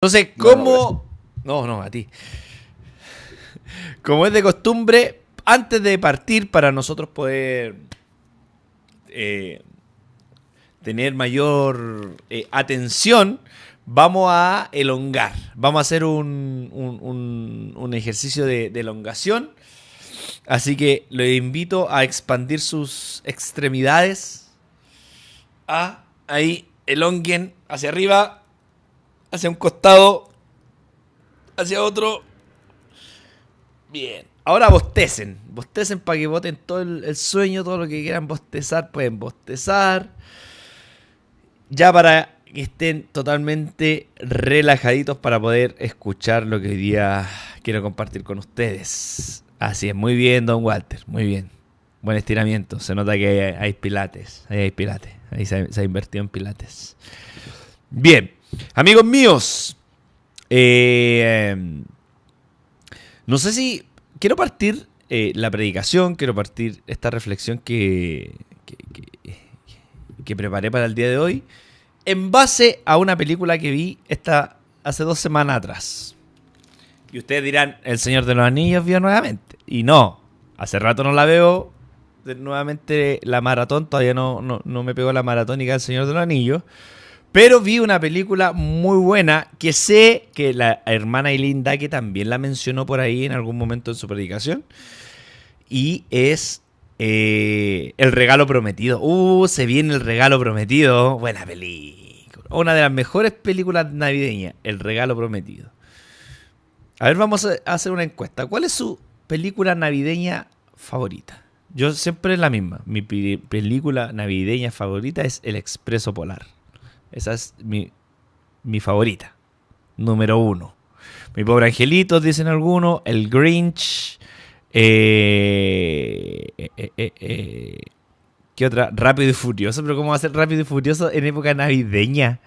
Entonces, ¿cómo...? No, a ti. Como es de costumbre, antes de partir, para nosotros poder tener mayor atención, vamos a elongar. Vamos a hacer un ejercicio de elongación. Así que los invito a expandir sus extremidades. Ahí, elonguen hacia arriba, hacia un costado, hacia otro. Bien. Ahora bostecen. Bostecen para que boten todo el sueño, todo lo que quieran bostezar. Pueden bostezar. Ya para que estén totalmente relajaditos para poder escuchar lo que hoy día quiero compartir con ustedes. Así es. Muy bien, don Walter. Muy bien. Buen estiramiento. Se nota que hay pilates. Ahí hay pilates. Ahí se ha invertido en pilates. Bien. Amigos míos. No sé si quiero partir la predicación, quiero partir esta reflexión que preparé para el día de hoy en base a una película que vi hace 2 semanas atrás. Y ustedes dirán, El Señor de los Anillos vio nuevamente. Y no, hace rato no la veo nuevamente la maratón, todavía no me pegó la maratónica del Señor de los Anillos. Pero vi una película muy buena que sé que la hermana Ilinda, que también la mencionó por ahí en algún momento en su predicación. Y es El Regalo Prometido. Se viene El Regalo Prometido. Buena película. Una de las mejores películas navideñas, El Regalo Prometido. A ver, vamos a hacer una encuesta. ¿Cuál es su película navideña favorita? Yo siempre es la misma. Mi película navideña favorita es El Expreso Polar. Esa es mi favorita. Número 1. Mi Pobre Angelito, dicen algunos. El Grinch. ¿Qué otra? Rápido y Furioso. Pero ¿cómo va a ser Rápido y Furioso en época navideña?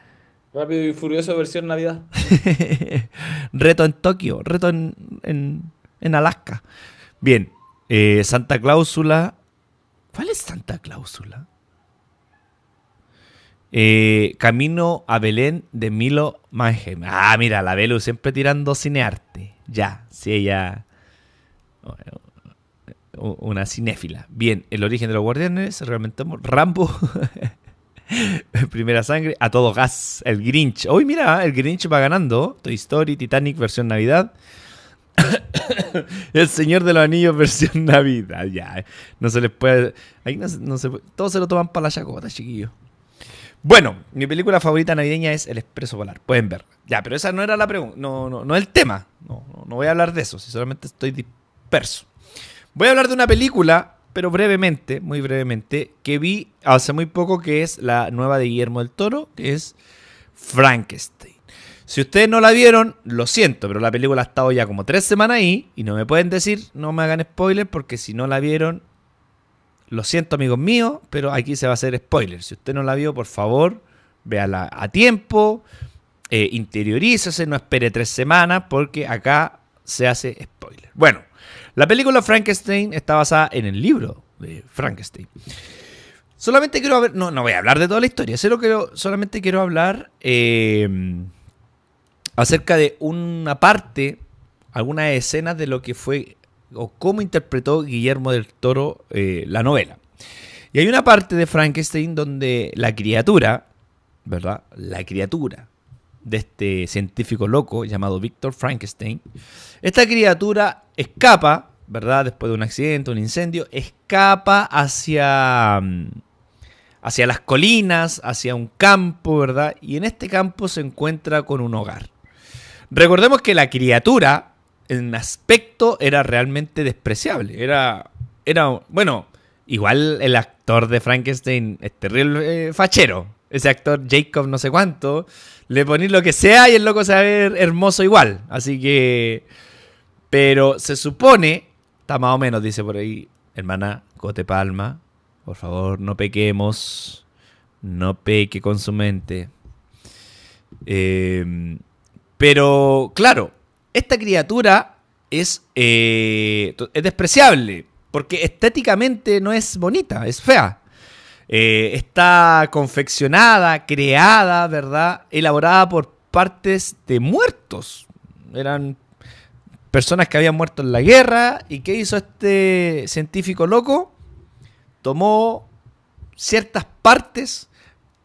Rápido y Furioso versión Navidad. Reto en Tokio. Reto en Alaska. Bien. Santa Cláusula. ¿Cuál es Santa Cláusula? Camino a Belén de Milo Mannheim. Mira, la Belu siempre tirando cinearte. Ya, sí, ella. Una cinéfila. Bien, El Origen de los Guardianes. Realmente Rambo. Primera Sangre. A Todo Gas. El Grinch. Uy, mira, el Grinch va ganando. Toy Story, Titanic, versión Navidad. El Señor de los Anillos, versión Navidad. Ya, no se les puede. Ahí no se puede. Todos se lo toman para la chacota, chiquillos. Bueno, mi película favorita navideña es El Expreso Polar. Pueden ver. Ya, pero esa no era la pregunta. No es el tema. No voy a hablar de eso. Si solamente estoy disperso. Voy a hablar de una película, pero brevemente, muy brevemente, que vi hace muy poco, que es la nueva de Guillermo del Toro, que es Frankenstein. Si ustedes no la vieron, lo siento, pero la película ha estado ya como 3 semanas ahí y no me pueden decir, no me hagan spoiler, porque si no la vieron, lo siento, amigos míos, pero aquí se va a hacer spoiler. Si usted no la vio, por favor, véala a tiempo, interiorícese, no espere 3 semanas, porque acá se hace spoiler. Bueno, la película Frankenstein está basada en el libro de Frankenstein. Solamente quiero ver, no voy a hablar de toda la historia, solamente quiero hablar acerca de una parte, algunas escenas de lo que fue o cómo interpretó Guillermo del Toro la novela. Y hay una parte de Frankenstein donde la criatura, ¿verdad? La criatura de este científico loco llamado Víctor Frankenstein, esta criatura escapa, ¿verdad? Después de un accidente, un incendio, escapa hacia las colinas, hacia un campo, ¿verdad? Y en este campo se encuentra con un hogar. Recordemos que la criatura en aspecto era realmente despreciable. Era bueno, igual el actor de Frankenstein es terrible fachero. Ese actor Jacob no sé cuánto, le ponís lo que sea y el loco se va a ver hermoso igual. Así que... Pero se supone, está más o menos, dice por ahí, hermana Cote Palma, por favor, no pequemos, no peque con su mente. Pero, claro, esta criatura es despreciable, porque estéticamente no es bonita, es fea. Está confeccionada, creada, ¿verdad? Elaborada por partes de muertos. Eran personas que habían muerto en la guerra. ¿Y qué hizo este científico loco? Tomó ciertas partes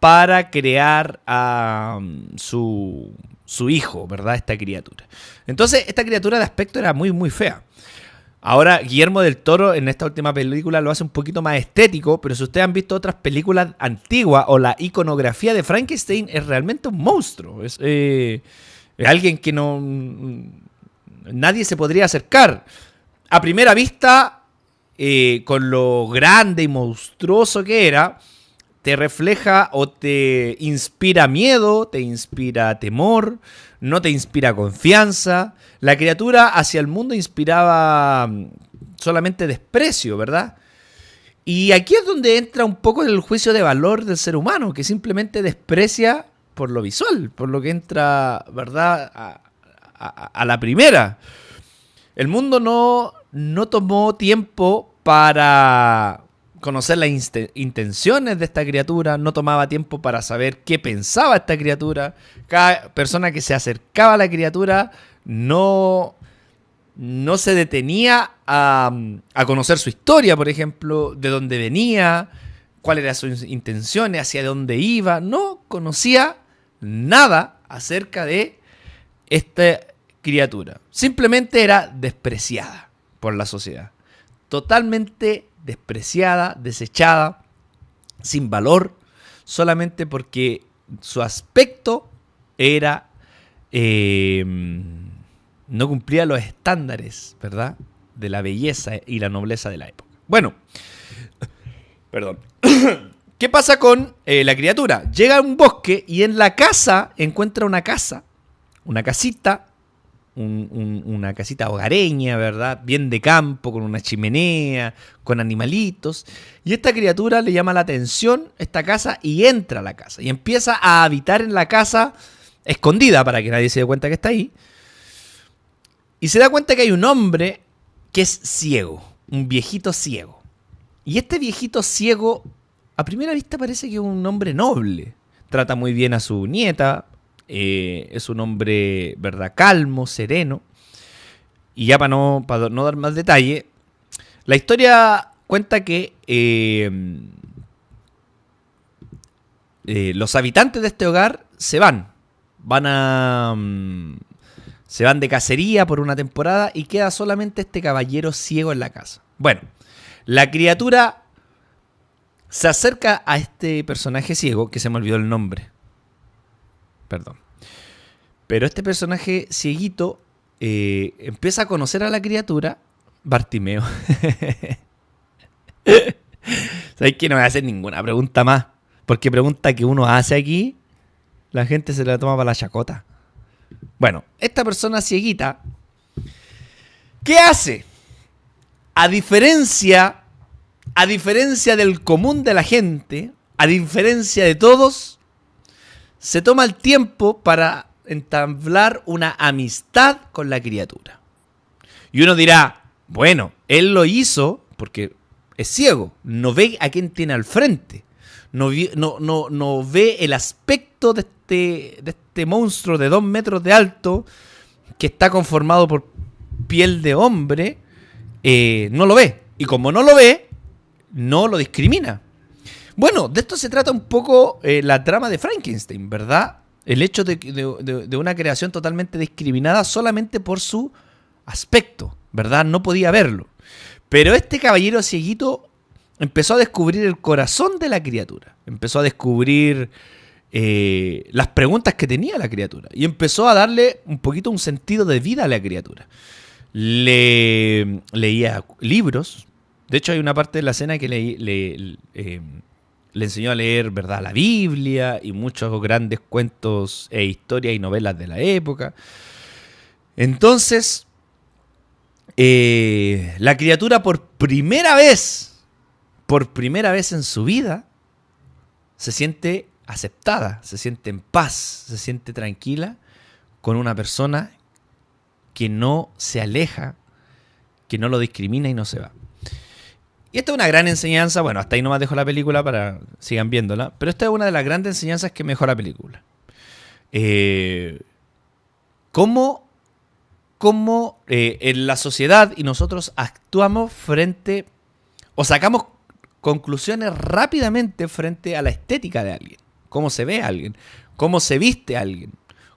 para crear a su hijo, ¿verdad? Esta criatura. Entonces, esta criatura de aspecto era muy, muy fea. Ahora, Guillermo del Toro en esta última película lo hace un poquito más estético, pero si ustedes han visto otras películas antiguas o la iconografía de Frankenstein, es realmente un monstruo. Es alguien que no nadie se podría acercar. A primera vista, con lo grande y monstruoso que era, te refleja o te inspira miedo, te inspira temor, no te inspira confianza. La criatura hacia el mundo inspiraba solamente desprecio, ¿verdad? Y aquí es donde entra un poco el juicio de valor del ser humano, que simplemente desprecia por lo visual, por lo que entra, ¿verdad?, a la primera. El mundo no tomó tiempo para conocer las intenciones de esta criatura, no tomaba tiempo para saber qué pensaba esta criatura. Cada persona que se acercaba a la criatura no se detenía a conocer su historia, por ejemplo, de dónde venía, cuáles eran sus intenciones, hacia dónde iba. No conocía nada acerca de esta criatura. Simplemente era despreciada por la sociedad. Totalmente despreciada, desechada, sin valor, solamente porque su aspecto era no cumplía los estándares, ¿verdad?, de la belleza y la nobleza de la época. Bueno, perdón. ¿Qué pasa con la criatura? Llega a un bosque y en la casa encuentra una casa, una casita, una casita hogareña, ¿verdad?, bien de campo, con una chimenea, con animalitos. Y esta criatura le llama la atención esta casa y entra a la casa. Y empieza a habitar en la casa escondida para que nadie se dé cuenta que está ahí. Y se da cuenta que hay un hombre que es ciego, un viejito ciego. Y este viejito ciego, a primera vista parece que es un hombre noble. Trata muy bien a su nieta. Es un hombre, ¿verdad?, calmo, sereno. Y ya para no dar más detalle, la historia cuenta que los habitantes de este hogar se van de cacería por una temporada y queda solamente este caballero ciego en la casa. Bueno, la criatura se acerca a este personaje ciego, que se me olvidó el nombre. Perdón. Pero este personaje cieguito empieza a conocer a la criatura, Bartimeo. ¿Sabes que no me voy a hacer ninguna pregunta más? Porque pregunta que uno hace aquí, la gente se la toma para la chacota. Bueno, esta persona cieguita, ¿qué hace? A diferencia del común de la gente, a diferencia de todos, se toma el tiempo para entablar una amistad con la criatura. Y uno dirá, bueno, él lo hizo porque es ciego, no ve a quién tiene al frente, no ve el aspecto de este monstruo de 2 metros de alto que está conformado por piel de hombre, no lo ve. Y como no lo ve, no lo discrimina. Bueno, de esto se trata un poco la trama de Frankenstein, ¿verdad? El hecho de una creación totalmente discriminada solamente por su aspecto, ¿verdad? No podía verlo. Pero este caballero cieguito empezó a descubrir el corazón de la criatura. Empezó a descubrir las preguntas que tenía la criatura. Y empezó a darle un poquito un sentido de vida a la criatura. Leía libros. De hecho, hay una parte de la escena que le enseñó a leer, ¿verdad?, la Biblia y muchos grandes cuentos e historias y novelas de la época. Entonces, la criatura por primera vez en su vida, se siente aceptada, se siente en paz, se siente tranquila con una persona que no se aleja, que no lo discrimina y no se va. Y esta es una gran enseñanza. Bueno, hasta ahí nomás dejo la película para sigan viéndola. Pero esta es una de las grandes enseñanzas que me dejó la película. cómo en la sociedad y nosotros actuamos frente o sacamos conclusiones rápidamente frente a la estética de alguien, cómo se ve a alguien, cómo se viste a alguien,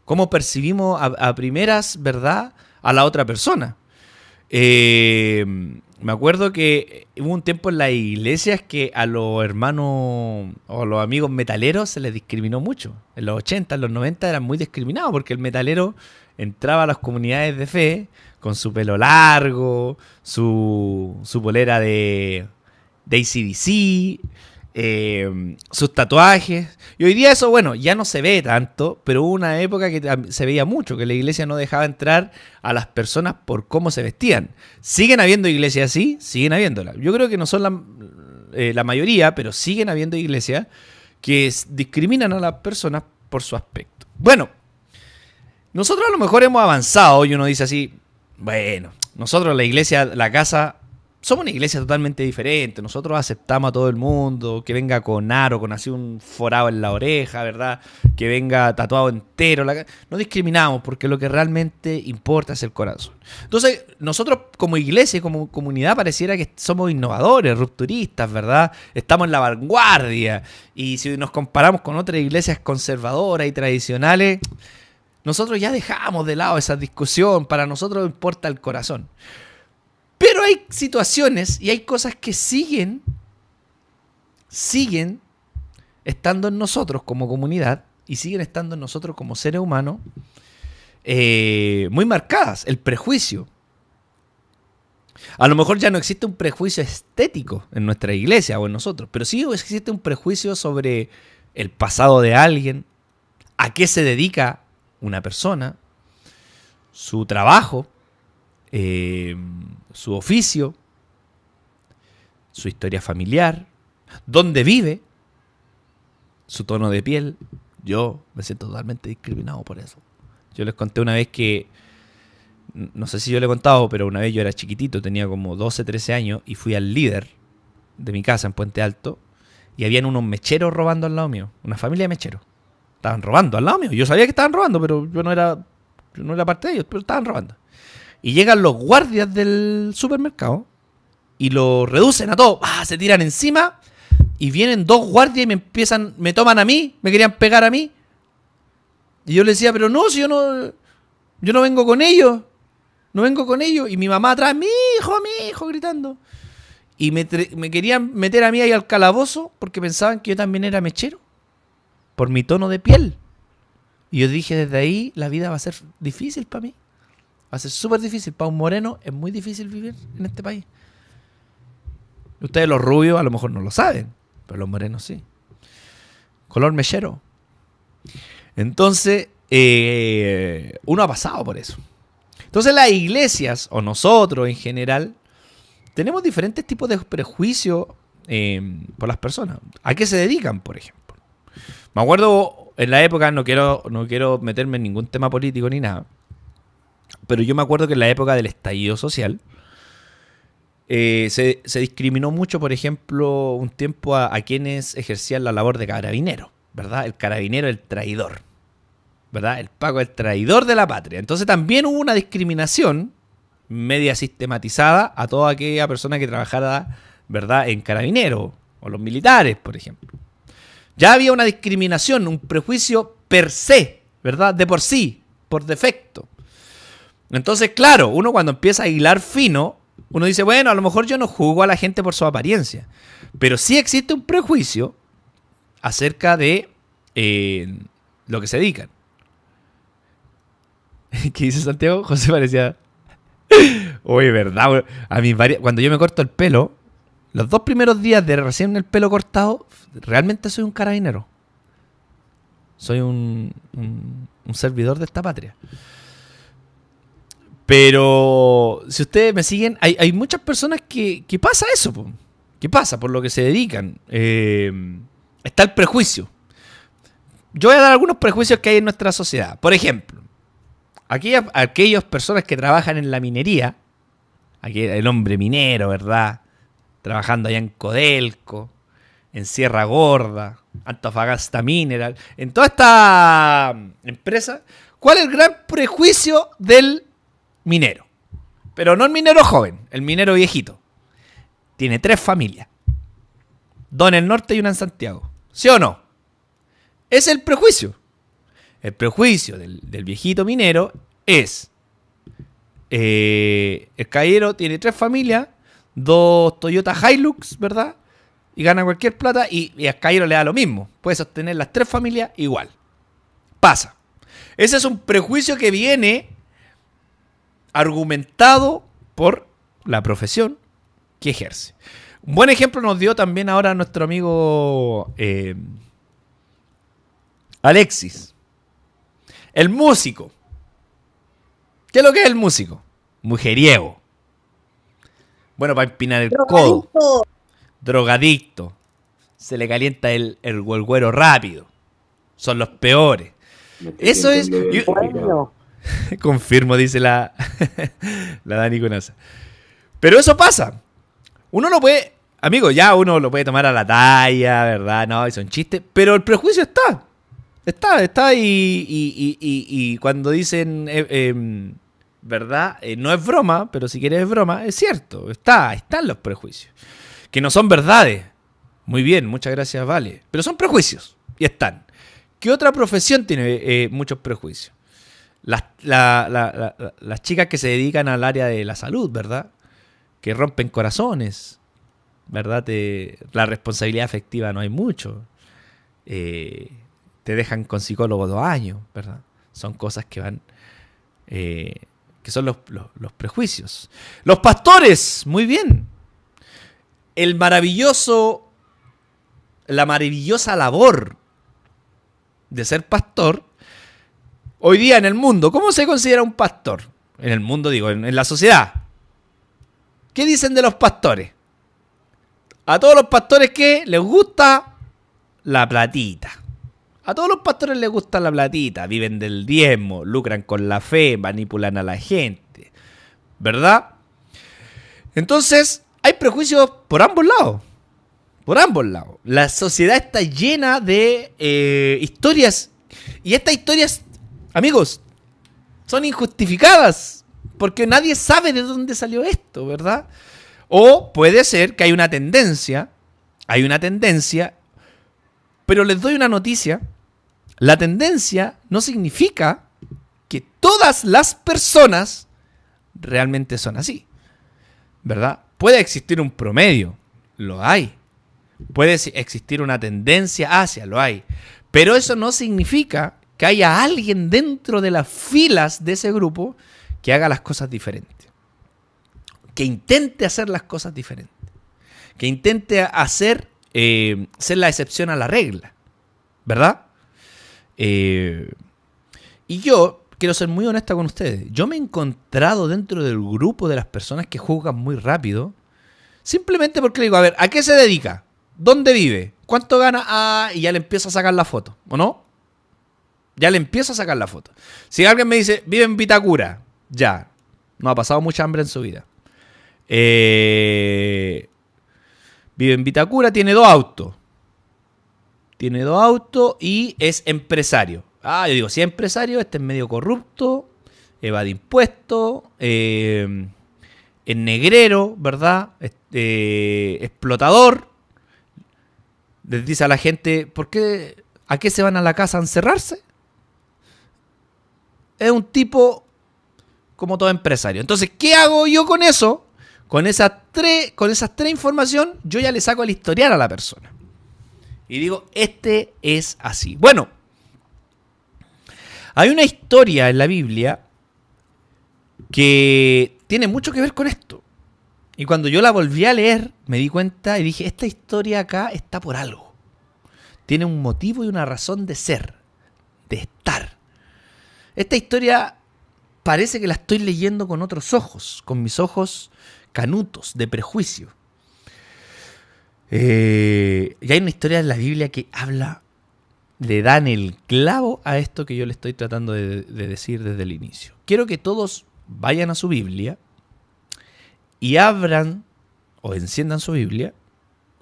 cómo percibimos a primeras, ¿verdad?, a la otra persona. Me acuerdo que hubo un tiempo en las iglesias que a los hermanos o los amigos metaleros se les discriminó mucho. En los 80, en los 90 eran muy discriminados porque el metalero entraba a las comunidades de fe con su pelo largo, su polera de AC/DC, sus tatuajes. Y hoy día eso, bueno, ya no se ve tanto, pero hubo una época que se veía mucho, que la iglesia no dejaba entrar a las personas por cómo se vestían. ¿Siguen habiendo iglesias así? Siguen habiéndolas. Yo creo que no son la mayoría, pero siguen habiendo iglesias que discriminan a las personas por su aspecto. Bueno, nosotros a lo mejor hemos avanzado y uno dice así, bueno, nosotros la iglesia, la casa, somos una iglesia totalmente diferente. Nosotros aceptamos a todo el mundo, que venga con aro, con así un forado en la oreja, ¿verdad? Que venga tatuado entero. No discriminamos porque lo que realmente importa es el corazón. Entonces, nosotros como iglesia y como comunidad pareciera que somos innovadores, rupturistas, ¿verdad? Estamos en la vanguardia. Y si nos comparamos con otras iglesias conservadoras y tradicionales, nosotros ya dejamos de lado esa discusión. Para nosotros importa el corazón. Pero hay situaciones y hay cosas que siguen estando en nosotros como comunidad y siguen estando en nosotros como seres humanos muy marcadas. El prejuicio. A lo mejor ya no existe un prejuicio estético en nuestra iglesia o en nosotros, pero sí existe un prejuicio sobre el pasado de alguien, a qué se dedica una persona, su trabajo, su oficio, su historia familiar, dónde vive, su tono de piel. Yo me siento totalmente discriminado por eso. Yo les conté una vez que, no sé si yo le he contado, pero una vez yo era chiquitito, tenía como 12, 13 años y fui al líder de mi casa en Puente Alto y habían unos mecheros robando al lado mío, una familia de mecheros. Estaban robando al lado mío. Yo sabía que estaban robando, pero yo no era parte de ellos, pero estaban robando. Y llegan los guardias del supermercado y lo reducen a todo. Se tiran encima y vienen dos guardias y me toman a mí, me querían pegar a mí. Y yo les decía, pero no, si yo no vengo con ellos. No vengo con ellos. Y mi mamá atrás, mi hijo, gritando. Y me querían meter a mí ahí al calabozo porque pensaban que yo también era mechero. Por mi tono de piel. Y yo dije, desde ahí la vida va a ser difícil para mí. Va a ser súper difícil. Para un moreno es muy difícil vivir en este país. Ustedes los rubios a lo mejor no lo saben, pero los morenos sí. Color mechero. Entonces, uno ha pasado por eso. Entonces las iglesias, o nosotros en general, tenemos diferentes tipos de prejuicios por las personas. ¿A qué se dedican, por ejemplo? Me acuerdo en la época, no quiero meterme en ningún tema político ni nada, pero yo me acuerdo que en la época del estallido social se discriminó mucho, por ejemplo, un tiempo a quienes ejercían la labor de carabinero, ¿verdad? El carabinero, el traidor, ¿verdad? El Paco, el traidor de la patria. Entonces también hubo una discriminación media sistematizada a toda aquella persona que trabajara, ¿verdad?, en carabinero o los militares, por ejemplo. Ya había una discriminación, un prejuicio per se, ¿verdad? De por sí, por defecto. Entonces, claro, uno cuando empieza a hilar fino, uno dice, bueno, a lo mejor yo no juzgo a la gente por su apariencia, pero sí existe un prejuicio acerca de lo que se dedican. ¿Qué dice Santiago? José parecía... Oye, ¿verdad? Cuando yo me corto el pelo, los 2 primeros días de recién el pelo cortado, realmente soy un carabinero. Soy un servidor de esta patria. Pero si ustedes me siguen, hay muchas personas que pasa eso. ¿Qué pasa? Por lo que se dedican. Está el prejuicio. Yo voy a dar algunos prejuicios que hay en nuestra sociedad. Por ejemplo, aquellas personas que trabajan en la minería, el hombre minero, ¿verdad? Trabajando allá en Codelco, en Sierra Gorda, Antofagasta Mineral, en toda esta empresa, ¿cuál es el gran prejuicio del minero? Pero no el minero joven, el minero viejito. Tiene 3 familias. 2 en el norte y una en Santiago. ¿Sí o no? Es el prejuicio. El prejuicio del viejito minero es... el caballero tiene 3 familias, 2 Toyota Hilux, ¿verdad? Y gana cualquier plata y al caballero le da lo mismo. Puede sostener las 3 familias igual. Pasa. Ese es un prejuicio que viene argumentado por la profesión que ejerce. Un buen ejemplo nos dio también ahora nuestro amigo Alexis. El músico. ¿Qué es lo que es el músico? Mujeriego. Bueno, para empinar el codo. Drogadicto. Se le calienta el güero rápido. Son los peores. Eso es... Confirmo, dice la Dani Conaza. Pero eso pasa. Uno lo puede... Amigo, ya uno lo puede tomar a la talla, ¿verdad? No, son chistes. Pero el prejuicio está. Está y cuando dicen... ¿verdad? No es broma, pero si quieres es broma, es cierto. Están los prejuicios. Que no son verdades. Muy bien, muchas gracias, Vale. Pero son prejuicios. Y están. ¿Qué otra profesión tiene muchos prejuicios? Las chicas que se dedican al área de la salud, ¿verdad? Que rompen corazones, ¿verdad? La responsabilidad afectiva no hay mucho. Te dejan con psicólogo 2 años, ¿verdad? Son cosas que van... que son los prejuicios. Los pastores, muy bien. La maravillosa labor de ser pastor, hoy día en el mundo, ¿cómo se considera un pastor? En el mundo, digo, en la sociedad. ¿Qué dicen de los pastores? A todos los pastores que les gusta la platita. A todos los pastores les gusta la platita. Viven del diezmo, lucran con la fe, manipulan a la gente. ¿Verdad? Entonces, hay prejuicios por ambos lados. Por ambos lados. La sociedad está llena de historias. Y estas historias, amigos, son injustificadas. Porque nadie sabe de dónde salió esto, ¿verdad? O puede ser que hay una tendencia. Pero les doy una noticia. La tendencia no significa que todas las personas realmente son así. ¿Verdad? Puede existir un promedio. Lo hay. Puede existir una tendencia hacia, lo hay. Pero eso no significa que haya alguien dentro de las filas de ese grupo que haga las cosas diferentes. Que intente hacer las cosas diferentes. Que intente ser la excepción a la regla. ¿Verdad? Y yo quiero ser muy honesta con ustedes. Yo me he encontrado dentro del grupo de las personas que juzgan muy rápido. Simplemente porque le digo, a ver, ¿a qué se dedica? ¿Dónde vive? ¿Cuánto gana? Ah, y ya le empiezo a sacar la foto. ¿O no? Ya le empiezo a sacar la foto. Si alguien me dice, vive en Vitacura, ya. No ha pasado mucha hambre en su vida. Vive en Vitacura, tiene 2 autos. Tiene 2 autos y es empresario. Ah, yo digo, si es empresario, este es medio corrupto, evade impuestos, es negrero, ¿verdad? Explotador. Les dice a la gente, ¿a qué se van a la casa a encerrarse? Es un tipo como todo empresario. Entonces, ¿qué hago yo con eso? Con esas tres información, yo ya le saco el historial a la persona. Y digo, este es así. Bueno, hay una historia en la Biblia que tiene mucho que ver con esto. Y cuando yo la volví a leer, me di cuenta y dije, esta historia acá está por algo. Tiene un motivo y una razón de ser, de estar. Esta historia parece que la estoy leyendo con otros ojos, con mis ojos canutos, de prejuicio. Y hay una historia en la Biblia que habla, le dan el clavo a esto que yo le estoy tratando de decir desde el inicio. Quiero que todos vayan a su Biblia y abran o enciendan su Biblia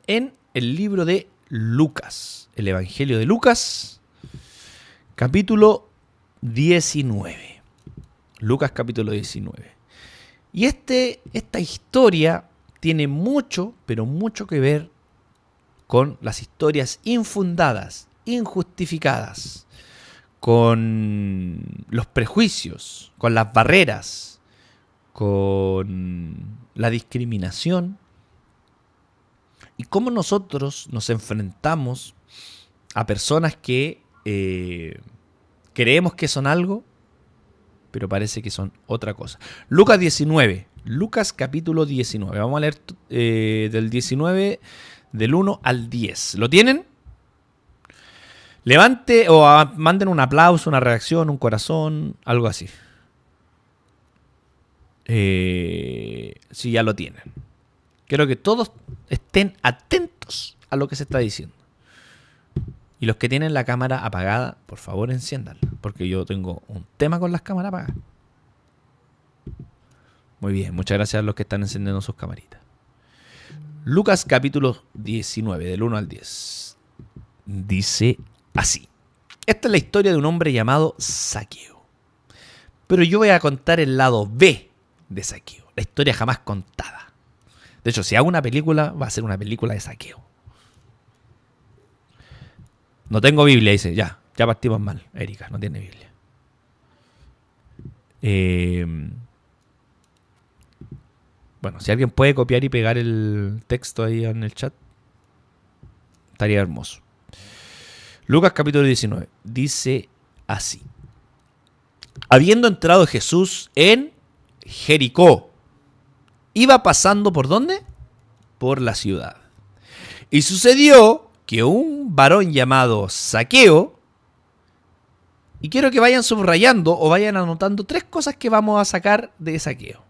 en el libro de Lucas. El Evangelio de Lucas, capítulo 19. Lucas capítulo 19. Y esta historia tiene mucho, pero mucho que ver con las historias infundadas, injustificadas, con los prejuicios, con las barreras, con la discriminación y cómo nosotros nos enfrentamos a personas que creemos que son algo, pero parece que son otra cosa. Lucas 19, Lucas capítulo 19. Vamos a leer del 19, del 1 al 10. ¿Lo tienen? Levante o manden un aplauso, una reacción, un corazón, algo así. Si ya lo tienen. Quiero que todos estén atentos a lo que se está diciendo. Y los que tienen la cámara apagada, por favor enciéndanla, porque yo tengo un tema con las cámaras apagadas. Muy bien, muchas gracias a los que están encendiendo sus camaritas. Lucas capítulo 19, del 1 al 10. Dice así. Esta es la historia de un hombre llamado Zaqueo. Pero yo voy a contar el lado B de Zaqueo, la historia jamás contada. De hecho, si hago una película, va a ser una película de Zaqueo. No tengo Biblia, dice. Ya partimos mal. Erika, no tiene Biblia. Bueno, si alguien puede copiar y pegar el texto ahí en el chat, estaría hermoso. Lucas capítulo 19. Dice así. Habiendo entrado Jesús en Jericó, iba pasando ¿por dónde? Por la ciudad. Y sucedió que un varón llamado Zaqueo, y quiero que vayan subrayando o vayan anotando 3 cosas que vamos a sacar de Zaqueo.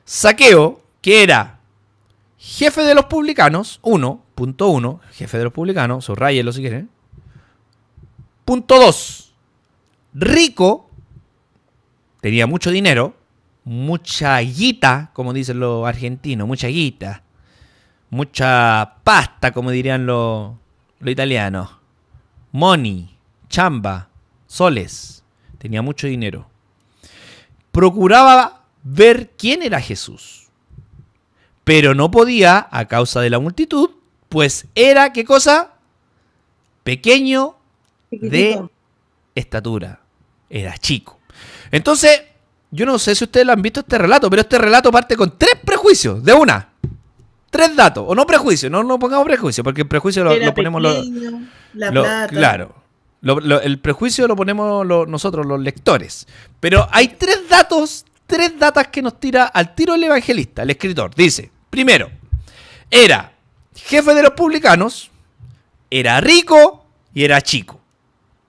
Zaqueo, que era jefe de los publicanos, 1.1, jefe de los publicanos, subrayenlo si quieren. Punto 2, rico, tenía mucho dinero, mucha guita, como dicen los argentinos, mucha guita. Mucha pasta, como dirían los italianos. Money, chamba, soles. Tenía mucho dinero. Procuraba ver quién era Jesús. Pero no podía a causa de la multitud, pues era, ¿qué cosa? Pequeño de estatura. Era chico. Entonces, yo no sé si ustedes lo han visto este relato, pero este relato parte con 3 prejuicios, de una. 3 datos, o no prejuicios, no pongamos prejuicio, porque el prejuicio lo ponemos pequeño, la plata. Claro, el prejuicio lo ponemos nosotros, los lectores. Pero hay 3 datas que nos tira al tiro el evangelista, el escritor. Dice, primero, era jefe de los publicanos, era rico y era chico.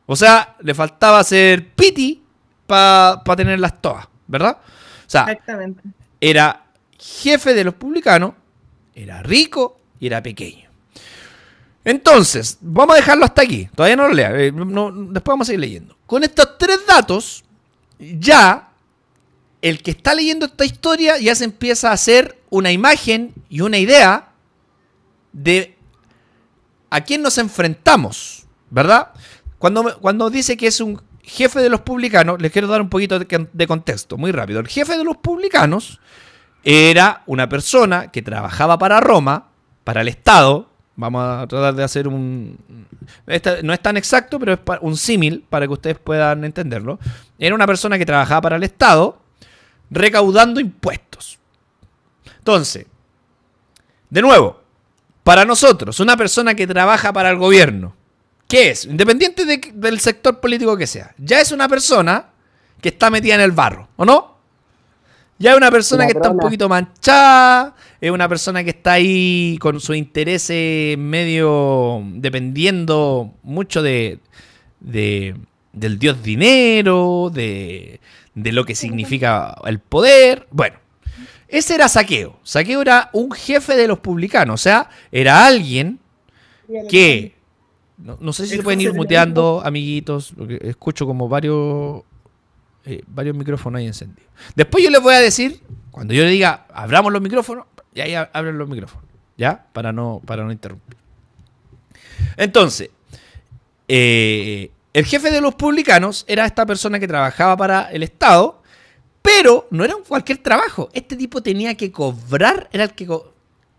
O sea, le faltaba ser piti para tenerlas todas, ¿verdad? O sea, Exactamente. era jefe de los publicanos, era rico y era pequeño. Entonces, vamos a dejarlo hasta aquí. Todavía no lo lea. Después vamos a seguir leyendo. Con estos 3 datos, ya el que está leyendo esta historia ya se empieza a hacer una imagen y una idea de a quién nos enfrentamos, ¿verdad? Cuando dice que es un jefe de los publicanos, les quiero dar un poquito de contexto, muy rápido. El jefe de los publicanos era una persona que trabajaba para Roma, para el Estado. Vamos a tratar de hacer no es tan exacto, pero es un símil para que ustedes puedan entenderlo. Era una persona que trabajaba para el Estado, recaudando impuestos. Entonces, de nuevo, para nosotros, una persona que trabaja para el gobierno, ¿qué es? Independiente del sector político que sea, ya es una persona que está metida en el barro, ¿o no? Ya es una persona que está un poquito manchada, es una persona que está ahí con sus intereses medio dependiendo mucho del dios dinero, de lo que significa el poder. Bueno, ese era Zaqueo. Zaqueo era un jefe de los publicanos, o sea, era alguien que... No sé si se pueden ir muteando, amiguitos, porque escucho como varios micrófonos ahí encendidos. Después yo les voy a decir, cuando yo le diga, abramos los micrófonos, y ahí abren los micrófonos, ¿ya? Para no interrumpir. Entonces, el jefe de los publicanos era esta persona que trabajaba para el Estado, pero no era cualquier trabajo. Este tipo tenía que cobrar, era el que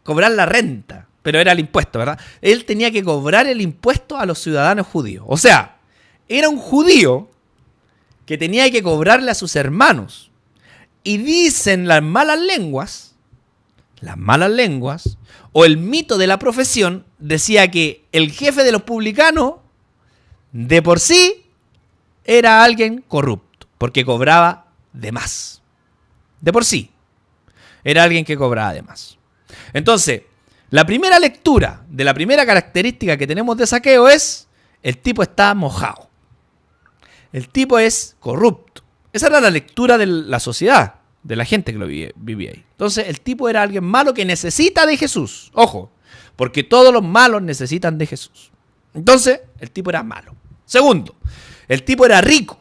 cobrar la renta, pero era el impuesto, ¿verdad? Él tenía que cobrar el impuesto a los ciudadanos judíos. O sea, era un judío que tenía que cobrarle a sus hermanos. Y dicen las malas lenguas, o el mito de la profesión, decía que el jefe de los publicanos, de por sí, era alguien corrupto, porque cobraba de más. De por sí, era alguien que cobraba de más. Entonces, la primera lectura de la primera característica que tenemos de Zaqueo es: el tipo está mojado. El tipo es corrupto. Esa era la lectura de la sociedad, de la gente que lo vivía ahí. Entonces, el tipo era alguien malo que necesita de Jesús. Ojo, porque todos los malos necesitan de Jesús. Entonces, el tipo era malo. Segundo, el tipo era rico.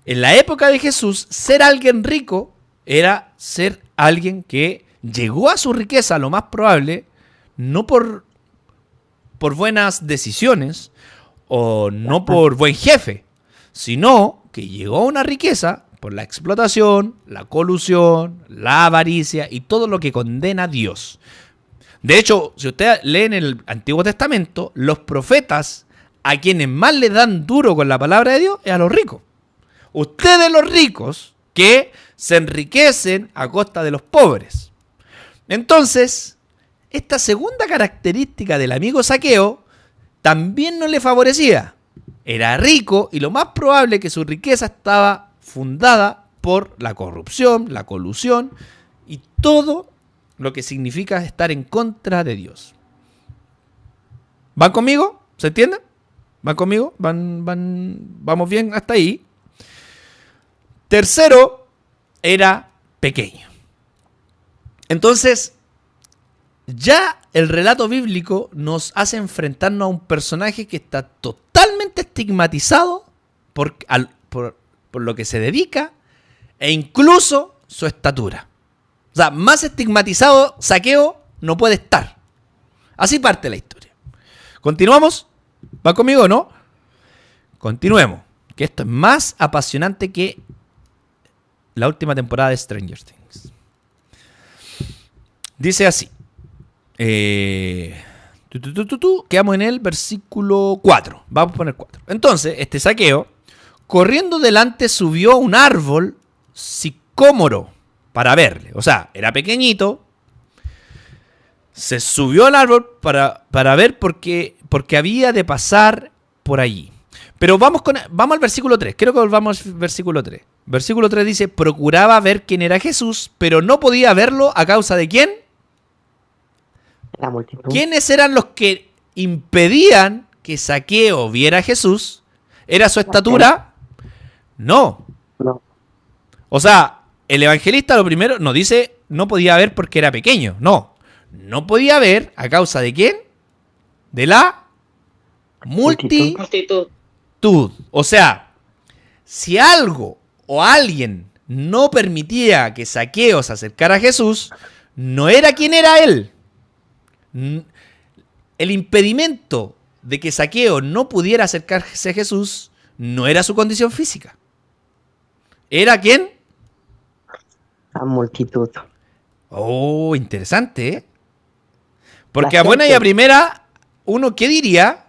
En la época de Jesús, ser alguien rico era ser alguien que llegó a su riqueza, lo más probable, no por buenas decisiones o no por buen jefe, sino que llegó a una riqueza por la explotación, la colusión, la avaricia y todo lo que condena a Dios. De hecho, si ustedes leen el Antiguo Testamento, los profetas a quienes más le dan duro con la palabra de Dios es a los ricos. Ustedes los ricos que se enriquecen a costa de los pobres. Entonces, esta segunda característica del amigo Zaqueo también no le favorecía. Era rico y lo más probable es que su riqueza estaba fundada por la corrupción, la colusión y todo lo que significa estar en contra de Dios. ¿Van conmigo? ¿Se entiende? ¿Van conmigo? ¿Vamos bien hasta ahí? Tercero, era pequeño. Entonces, ya el relato bíblico nos hace enfrentarnos a un personaje que está totalmente estigmatizado por lo que se dedica e incluso su estatura. O sea, más estigmatizado Zaqueo no puede estar. Así parte la historia. ¿Continuamos? ¿Va conmigo o no? Continuemos, que esto es más apasionante que la última temporada de Stranger Things. Dice así. Quedamos en el versículo 4. Vamos a poner 4. Entonces, este Zaqueo, corriendo delante, subió a un árbol sicómoro para verle. O sea, era pequeñito. Se subió al árbol para ver porque había de pasar por allí. Pero vamos al versículo 3. Quiero que volvamos al versículo 3. Versículo 3 dice: procuraba ver quién era Jesús, pero no podía verlo a causa de ¿quién? La multitud. ¿Quiénes eran los que impedían que Zaqueo viera a Jesús? ¿Era su estatura? No. No. O sea, el evangelista lo primero nos dice no podía ver porque era pequeño. No podía ver a causa de ¿quién? De la multitud. O sea, si algo o alguien no permitía que Zaqueo se acercara a Jesús, no era quién era él. El impedimento de que Zaqueo no pudiera acercarse a Jesús no era su condición física. ¿Era quién? La multitud. Oh, interesante, ¿eh? Porque a buena y a primera, uno, ¿qué diría?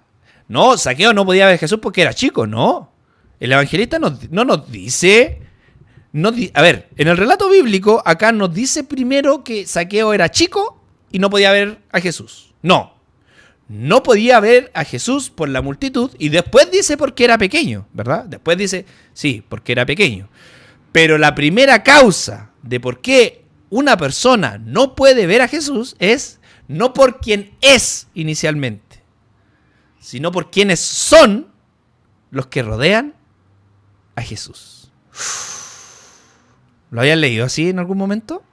No, Zaqueo no podía ver a Jesús porque era chico. No, el evangelista no nos dice... a ver, en el relato bíblico, acá nos dice primero que Zaqueo era chico y no podía ver a Jesús. No podía ver a Jesús por la multitud y después dice porque era pequeño, ¿verdad? Después dice, sí, porque era pequeño. Pero la primera causa de por qué una persona no puede ver a Jesús es no por quien es inicialmente, sino por quienes son los que rodean a Jesús. ¿Lo habían leído así en algún momento?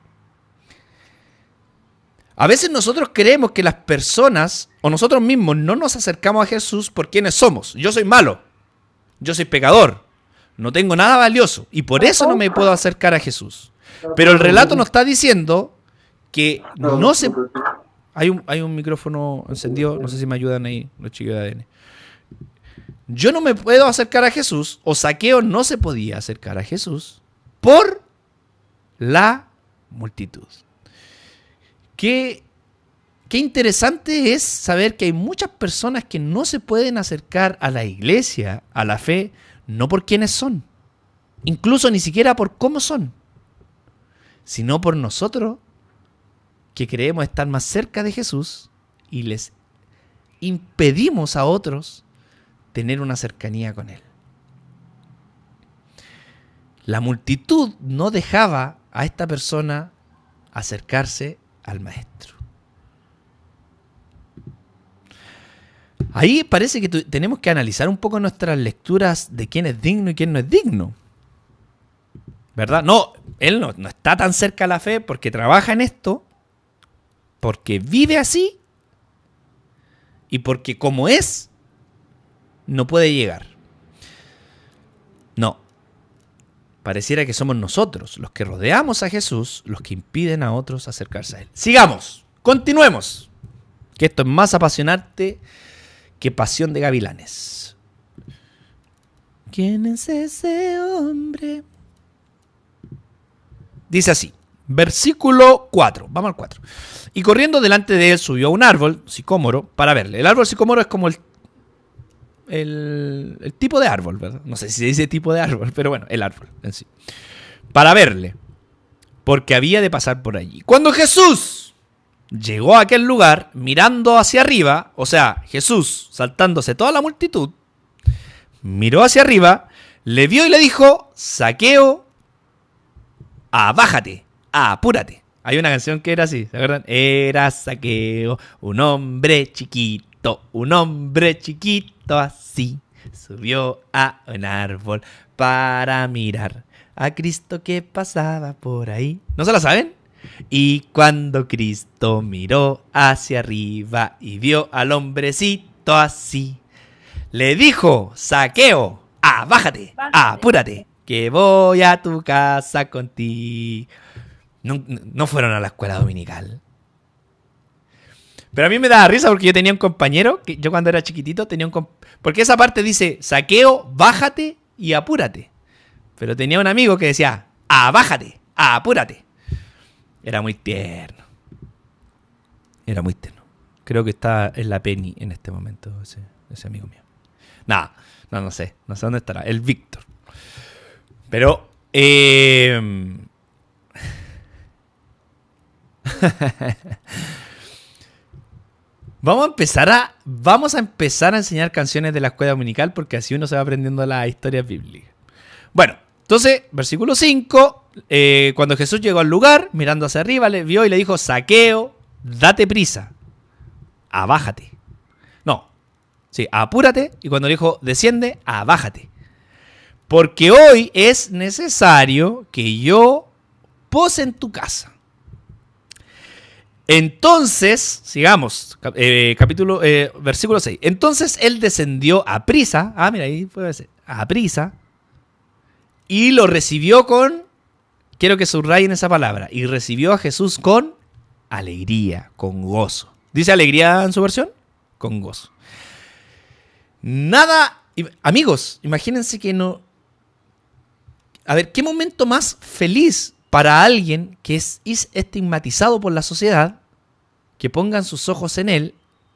A veces nosotros creemos que las personas o nosotros mismos no nos acercamos a Jesús por quienes somos. Yo soy malo, yo soy pecador, no tengo nada valioso y por eso no me puedo acercar a Jesús. Pero el relato nos está diciendo que no se... Hay un micrófono encendido, no sé si me ayudan ahí los chicos de ADN. Yo no me puedo acercar a Jesús, o Zaqueo no se podía acercar a Jesús por la multitud. Qué interesante es saber que hay muchas personas que no se pueden acercar a la iglesia, a la fe, no por quienes son, incluso ni siquiera por cómo son, sino por nosotros que creemos estar más cerca de Jesús y les impedimos a otros tener una cercanía con Él. La multitud no dejaba a esta persona acercarse al Maestro. Ahí parece que tenemos que analizar un poco nuestras lecturas de quién es digno y quién no es digno. ¿Verdad? No, él no está tan cerca a la fe porque trabaja en esto, porque vive así y porque como es, no puede llegar. No. Pareciera que somos nosotros, los que rodeamos a Jesús, los que impiden a otros acercarse a Él. Sigamos, continuemos. Que esto es más apasionante que Pasión de Gavilanes. ¿Quién es ese hombre? Dice así, versículo 4, vamos al 4. Y corriendo delante de él subió a un árbol, sicómoro, para verle. El árbol sicómoro es como el tipo de árbol, ¿verdad? No sé si se dice tipo de árbol, pero bueno, el árbol en sí. Para verle, porque había de pasar por allí. Cuando Jesús llegó a aquel lugar, mirando hacia arriba, o sea, Jesús, saltándose toda la multitud, miró hacia arriba, le vio y le dijo, Zaqueo, bájate, apúrate. Hay una canción que era así, ¿se acuerdan? Era Zaqueo, un hombre chiquito así, subió a un árbol para mirar a Cristo que pasaba por ahí. ¿No se la saben? Y cuando Cristo miró hacia arriba y vio al hombrecito así, le dijo, Zaqueo, bájate, apúrate, que voy a tu casa contigo. No fueron a la escuela dominical. Pero a mí me daba risa porque yo tenía un compañero, que yo cuando era chiquitito tenía porque esa parte dice, Zaqueo, bájate y apúrate. Pero tenía un amigo que decía, bájate, apúrate. Era muy tierno. Era muy tierno. Creo que está en la Penny en este momento, ese amigo mío. No sé dónde estará. El Víctor. Pero, vamos a empezar a enseñar canciones de la escuela dominical porque así uno se va aprendiendo las historias bíblicas. Bueno, entonces, versículo 5, cuando Jesús llegó al lugar, mirando hacia arriba, le vio y le dijo, Zaqueo, date prisa, bájate. No, sí, apúrate, y cuando le dijo, desciende, bájate. Porque hoy es necesario que yo pose en tu casa. Entonces, sigamos, versículo 6. Entonces él descendió a prisa, mira, ahí puede ser, a prisa, y lo recibió con, quiero que subrayen esa palabra, y recibió a Jesús con alegría, con gozo. ¿Dice alegría en su versión? Con gozo. Nada, amigos, imagínense que no. A ver, ¿qué momento más feliz para alguien que es estigmatizado por la sociedad, que pongan sus ojos en él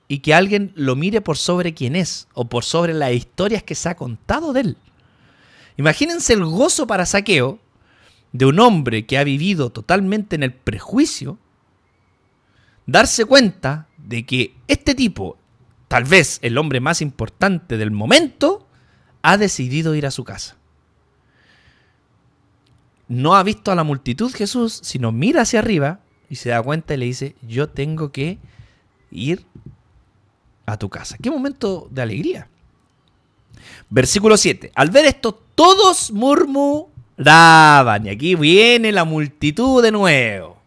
y que alguien lo mire por sobre quién es o por sobre las historias que se ha contado de él? Imagínense el gozo para Zaqueo de un hombre que ha vivido totalmente en el prejuicio, darse cuenta de que este tipo, tal vez el hombre más importante del momento, ha decidido ir a su casa. No ha visto a la multitud Jesús, sino mira hacia arriba y se da cuenta y le dice, yo tengo que ir a tu casa. ¡Qué momento de alegría! Versículo 7. Al ver esto, todos murmuraban. Y aquí viene la multitud de nuevo.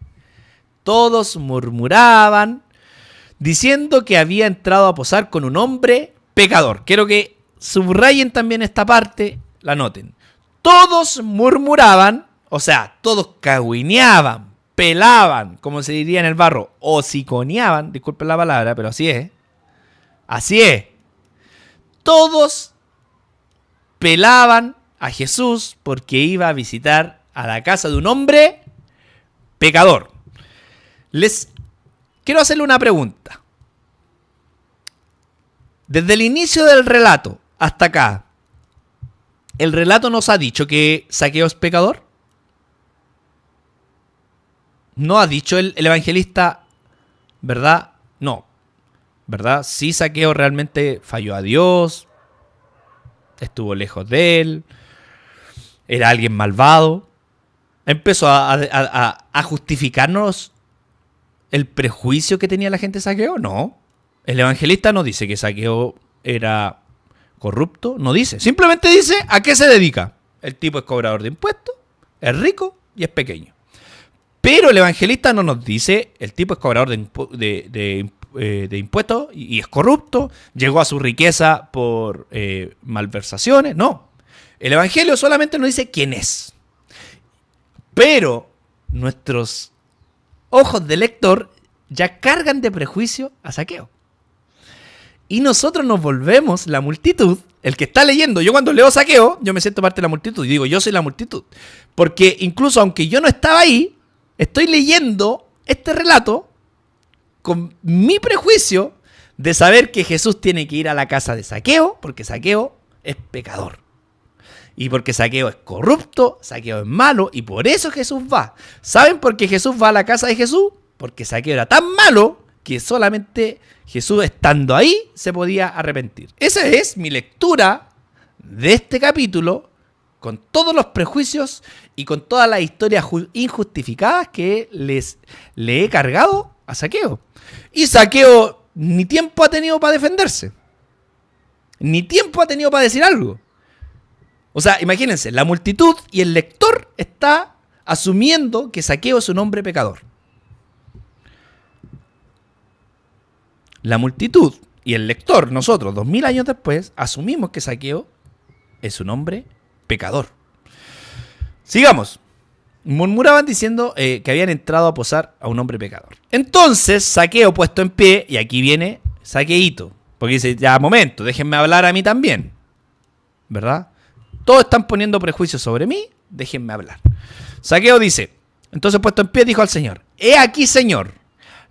Todos murmuraban, diciendo que había entrado a posar con un hombre pecador. Quiero que subrayen también esta parte, la noten. Todos murmuraban, o sea, todos cagüineaban, pelaban, como se diría en el barro, hociconeaban, disculpen la palabra, pero así es. Así es. Todos pelaban a Jesús porque iba a visitar a la casa de un hombre pecador. Les quiero hacerle una pregunta. Desde el inicio del relato hasta acá, ¿el relato nos ha dicho que Zaqueo es pecador? ¿No ha dicho el evangelista, verdad? No. ¿Verdad? Sí, Zaqueo realmente falló a Dios, estuvo lejos de él, era alguien malvado. Empezó a justificarnos el prejuicio que tenía la gente de Zaqueo. No. El evangelista no dice que Zaqueo era corrupto, no dice. Simplemente dice a qué se dedica. El tipo es cobrador de impuestos, es rico y es pequeño. Pero el evangelista no nos dice el tipo es cobrador de impuestos y es corrupto, llegó a su riqueza por malversaciones. No. El evangelio solamente nos dice quién es. Pero nuestros ojos de lector ya cargan de prejuicio a Zaqueo. Y nosotros nos volvemos la multitud, el que está leyendo. Yo cuando leo Zaqueo, yo me siento parte de la multitud y digo, yo soy la multitud. Porque incluso aunque yo no estaba ahí, estoy leyendo este relato con mi prejuicio de saber que Jesús tiene que ir a la casa de Zaqueo, porque Zaqueo es pecador. Y porque Zaqueo es corrupto, Zaqueo es malo, y por eso Jesús va. ¿Saben por qué Jesús va a la casa de Jesús? Porque Zaqueo era tan malo que solamente Jesús estando ahí se podía arrepentir. Esa es mi lectura de este capítulo, con todos los prejuicios y con todas las historias injustificadas que le he cargado a Zaqueo. Y Zaqueo ni tiempo ha tenido para defenderse. Ni tiempo ha tenido para decir algo. O sea, imagínense, la multitud y el lector está asumiendo que Zaqueo es un hombre pecador. La multitud y el lector, nosotros, 2000 años después, asumimos que Zaqueo es un hombre pecador. Sigamos. Murmuraban diciendo que habían entrado a posar a un hombre pecador. Entonces, Zaqueo puesto en pie, y aquí viene Zaqueíto, porque dice, ya, momento, déjenme hablar a mí también. ¿Verdad? Todos están poniendo prejuicios sobre mí, déjenme hablar. Zaqueo dice, entonces puesto en pie dijo al Señor, he aquí, Señor,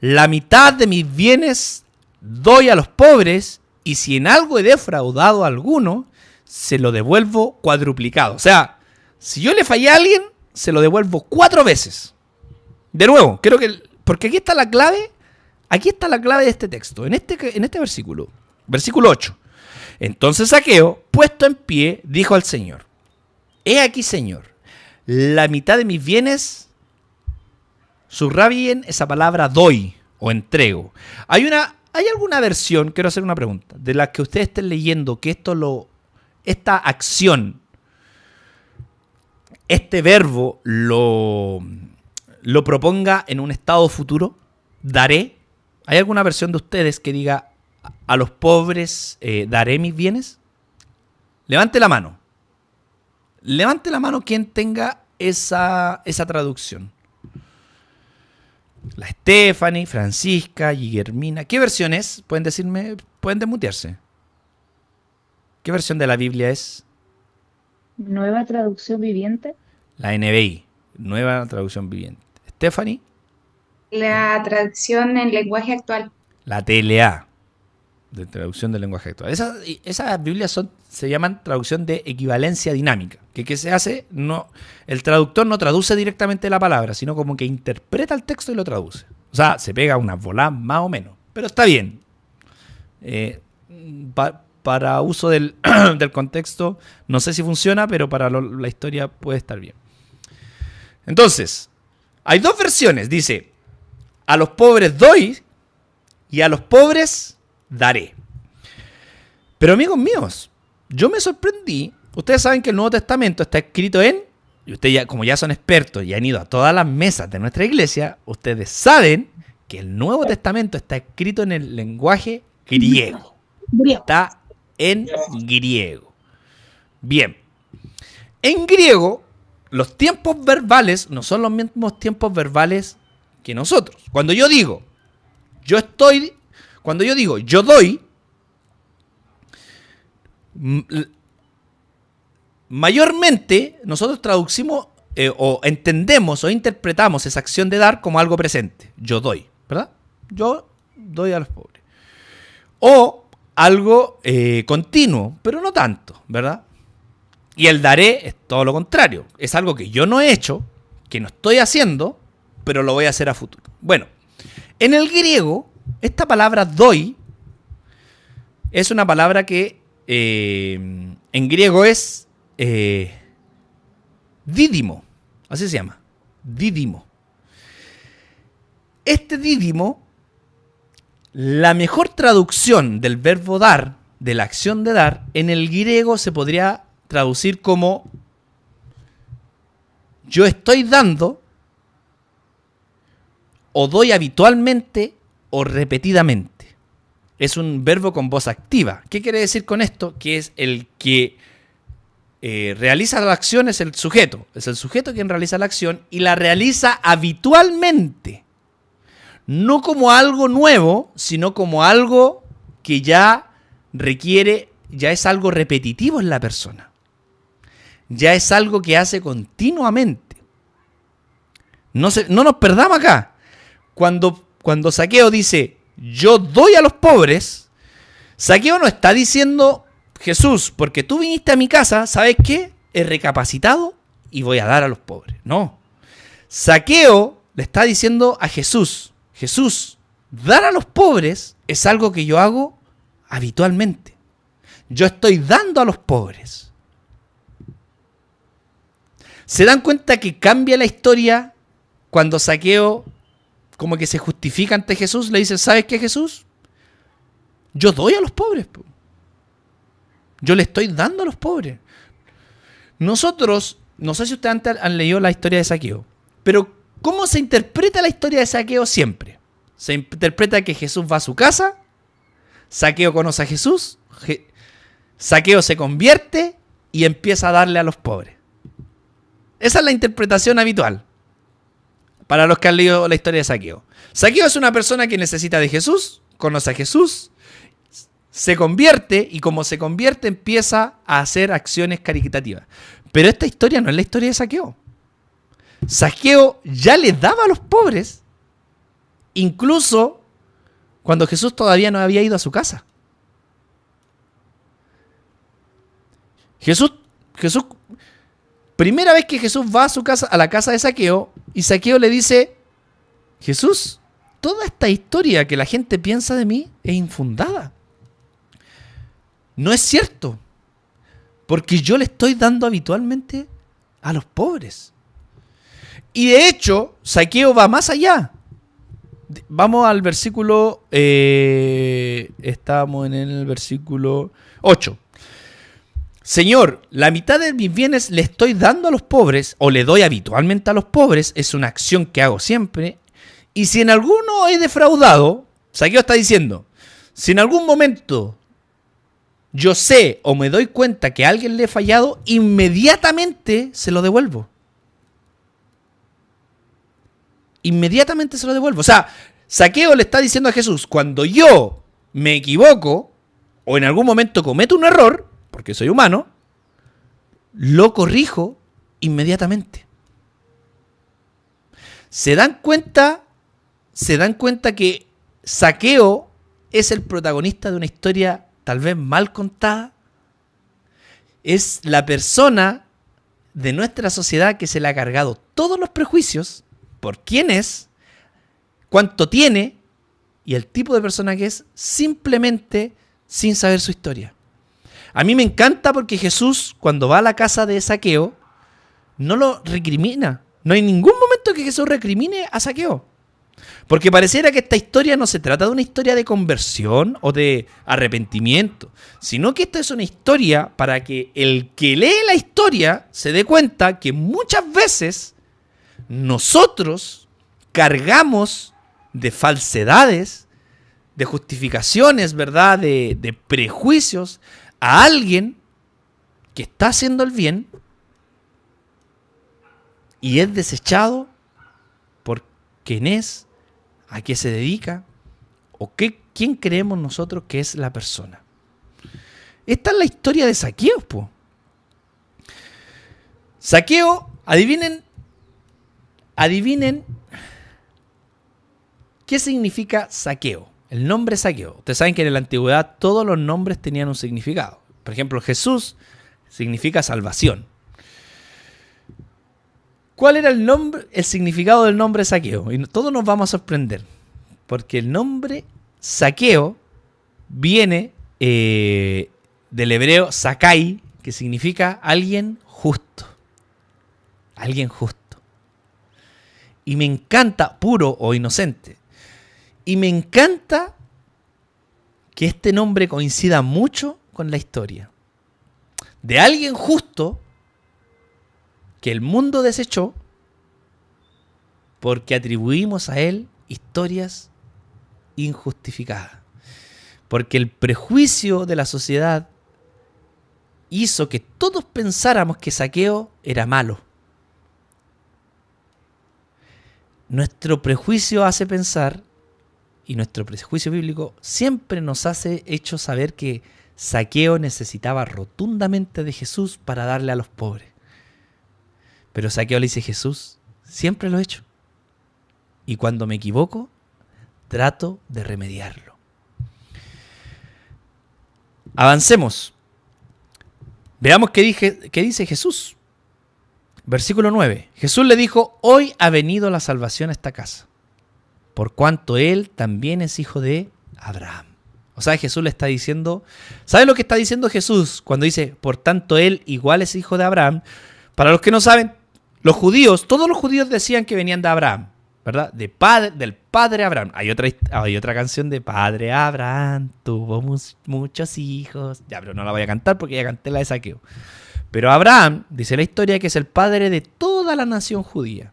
la mitad de mis bienes doy a los pobres, y si en algo he defraudado a alguno, se lo devuelvo cuadruplicado. O sea, si yo le fallé a alguien, se lo devuelvo 4 veces. De nuevo, creo que, porque aquí está la clave de este texto, en este versículo, versículo 8. Entonces Zaqueo, puesto en pie, dijo al Señor, he aquí, Señor, la mitad de mis bienes, subrayen esa palabra doy o entrego. ¿Hay alguna versión, quiero hacer una pregunta, de las que ustedes estén leyendo, que esta acción, este verbo lo proponga en un estado futuro? Daré. ¿Hay alguna versión de ustedes que diga a los pobres daré mis bienes? Levante la mano. Levante la mano quien tenga esa traducción. La Stephanie, Francisca, Guillermina. ¿Qué versión es? Pueden decirme, pueden desmutearse. ¿Qué versión de la Biblia es? Nueva traducción viviente. La NBI, Nueva Traducción Viviente. Stephanie. La traducción en lenguaje actual. La TLA, de Traducción del Lenguaje Actual. Esas Biblias se llaman traducción de equivalencia dinámica. ¿Qué se hace? No, el traductor no traduce directamente la palabra, sino como que interpreta el texto y lo traduce. O sea, se pega unas voladas más o menos. Pero está bien. Para uso del contexto, no sé si funciona, pero para la historia puede estar bien. Entonces, hay 2 versiones. Dice, a los pobres doy y a los pobres daré. Pero amigos míos, yo me sorprendí. Ustedes saben que el Nuevo Testamento está escrito y ustedes ya, como ya son expertos y han ido a todas las mesas de nuestra iglesia, ustedes saben que el Nuevo Testamento está escrito en el lenguaje griego. Está en griego. Bien. En griego, los tiempos verbales no son los mismos tiempos verbales que nosotros. Cuando yo digo, yo doy, mayormente nosotros traducimos o entendemos o interpretamos esa acción de dar como algo presente. Yo doy, ¿verdad? Yo doy a los pobres. O algo continuo, pero no tanto, ¿verdad? Y el daré es todo lo contrario. Es algo que yo no he hecho, que no estoy haciendo, pero lo voy a hacer a futuro. Bueno, en el griego, esta palabra doy es una palabra que en griego es dídimo. Así se llama. Dídimo. Este dídimo, la mejor traducción del verbo dar, de la acción de dar, en el griego se podría traducir como yo estoy dando o doy habitualmente o repetidamente. Es un verbo con voz activa. ¿Qué quiere decir con esto? Que es el que realiza la acción, es el sujeto. Es el sujeto quien realiza la acción y la realiza habitualmente. No como algo nuevo, sino como algo que ya requiere, ya es algo repetitivo en la persona. Ya es algo que hace continuamente. No nos perdamos acá. Cuando Zaqueo dice, yo doy a los pobres, Zaqueo no está diciendo, Jesús, porque tú viniste a mi casa, ¿sabes qué? He recapacitado y voy a dar a los pobres. No. Zaqueo le está diciendo a Jesús, Jesús, dar a los pobres es algo que yo hago habitualmente. Yo estoy dando a los pobres. ¿Se dan cuenta que cambia la historia cuando Zaqueo como que se justifica ante Jesús? Le dice, ¿sabes qué, Jesús? Yo doy a los pobres. Yo le estoy dando a los pobres. Nosotros, no sé si ustedes antes han leído la historia de Zaqueo, pero ¿cómo se interpreta la historia de Zaqueo siempre? Se interpreta que Jesús va a su casa, Zaqueo conoce a Jesús, Zaqueo se convierte y empieza a darle a los pobres. Esa es la interpretación habitual para los que han leído la historia de Zaqueo. Zaqueo es una persona que necesita de Jesús, conoce a Jesús, se convierte y como se convierte empieza a hacer acciones caritativas. Pero esta historia no es la historia de Zaqueo. Zaqueo ya le daba a los pobres, incluso cuando Jesús todavía no había ido a su casa. Primera vez que Jesús va a su casa, a la casa de Zaqueo, y Zaqueo le dice, Jesús, toda esta historia que la gente piensa de mí es infundada. No es cierto, porque yo le estoy dando habitualmente a los pobres. Y de hecho, Zaqueo va más allá. Vamos al versículo, estamos en el versículo 8. Señor, la mitad de mis bienes le estoy dando a los pobres, o le doy habitualmente a los pobres, es una acción que hago siempre. Y si en alguno he defraudado, Zaqueo está diciendo, si en algún momento yo sé o me doy cuenta que a alguien le he fallado, inmediatamente se lo devuelvo. Inmediatamente se lo devuelvo. O sea, Zaqueo le está diciendo a Jesús, cuando yo me equivoco o en algún momento cometo un error, porque soy humano, lo corrijo inmediatamente. ¿Se dan cuenta que Zaqueo es el protagonista de una historia tal vez mal contada? Es la persona de nuestra sociedad que se le ha cargado todos los prejuicios por quién es, cuánto tiene y el tipo de persona que es, simplemente sin saber su historia. A mí me encanta porque Jesús, cuando va a la casa de Zaqueo, no lo recrimina. No hay ningún momento que Jesús recrimine a Zaqueo. Porque pareciera que esta historia no se trata de una historia de conversión o de arrepentimiento, sino que esta es una historia para que el que lee la historia se dé cuenta que muchas veces nosotros cargamos de falsedades, de justificaciones, ¿verdad? De prejuicios a alguien que está haciendo el bien y es desechado por quién es, a qué se dedica o quién creemos nosotros que es la persona. Esta es la historia de Zaqueo, po. Zaqueo, adivinen qué significa Zaqueo. El nombre Zaqueo. Ustedes saben que en la antigüedad todos los nombres tenían un significado. Por ejemplo, Jesús significa salvación. ¿Cuál era el significado del nombre Zaqueo? Y todos nos vamos a sorprender. Porque el nombre Zaqueo viene del hebreo Zakai, que significa alguien justo. Alguien justo. Y me encanta, puro o inocente. Y me encanta que este nombre coincida mucho con la historia. De alguien justo que el mundo desechó porque atribuimos a él historias injustificadas. Porque el prejuicio de la sociedad hizo que todos pensáramos que Zaqueo era malo. Nuestro prejuicio hace pensar, y nuestro prejuicio bíblico siempre nos hace hecho saber que Zaqueo necesitaba rotundamente de Jesús para darle a los pobres. Pero Zaqueo le dice: Jesús, siempre lo he hecho. Y cuando me equivoco, trato de remediarlo. Avancemos. Veamos qué dice Jesús. Versículo 9. Jesús le dijo: hoy ha venido la salvación a esta casa, por cuanto él también es hijo de Abraham. O sea, Jesús le está diciendo... ¿Sabe lo que está diciendo Jesús cuando dice, por tanto él igual es hijo de Abraham? Para los que no saben, los judíos, todos los judíos decían que venían de Abraham, ¿verdad? Del padre Abraham. Hay otra canción de Padre Abraham, tuvo muchos hijos. Ya, pero no la voy a cantar porque ya canté la de Zaqueo. Pero Abraham, dice la historia, que es el padre de toda la nación judía.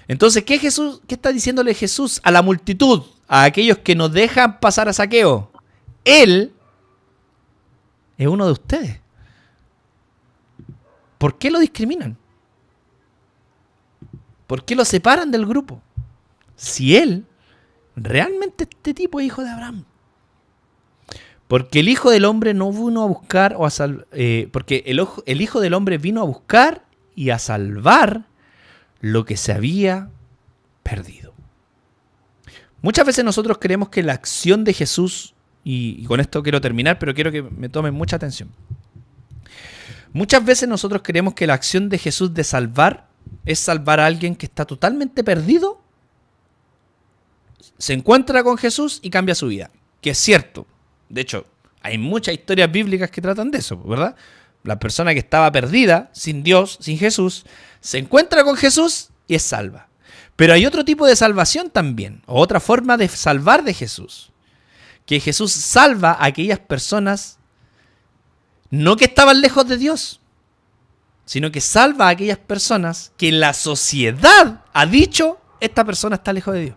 Entonces, ¿qué está diciéndole Jesús a la multitud? A aquellos que no dejan pasar a Zaqueo. Él es uno de ustedes. ¿Por qué lo discriminan? ¿Por qué lo separan del grupo? Si él, realmente este tipo es hijo de Abraham. Porque el Hijo del Hombre no vino a buscar o a porque el Hijo del Hombre vino a buscar y a salvar lo que se había perdido. Muchas veces nosotros creemos que la acción de Jesús, y con esto quiero terminar, pero quiero que me tomen mucha atención. Muchas veces nosotros creemos que la acción de Jesús de salvar es salvar a alguien que está totalmente perdido, se encuentra con Jesús y cambia su vida. Que es cierto. De hecho, hay muchas historias bíblicas que tratan de eso, ¿verdad? La persona que estaba perdida, sin Dios, sin Jesús, se encuentra con Jesús y es salva. Pero hay otro tipo de salvación también, o otra forma de salvar de Jesús. Que Jesús salva a aquellas personas no que estaban lejos de Dios, sino que salva a aquellas personas que la sociedad ha dicho, esta persona está lejos de Dios.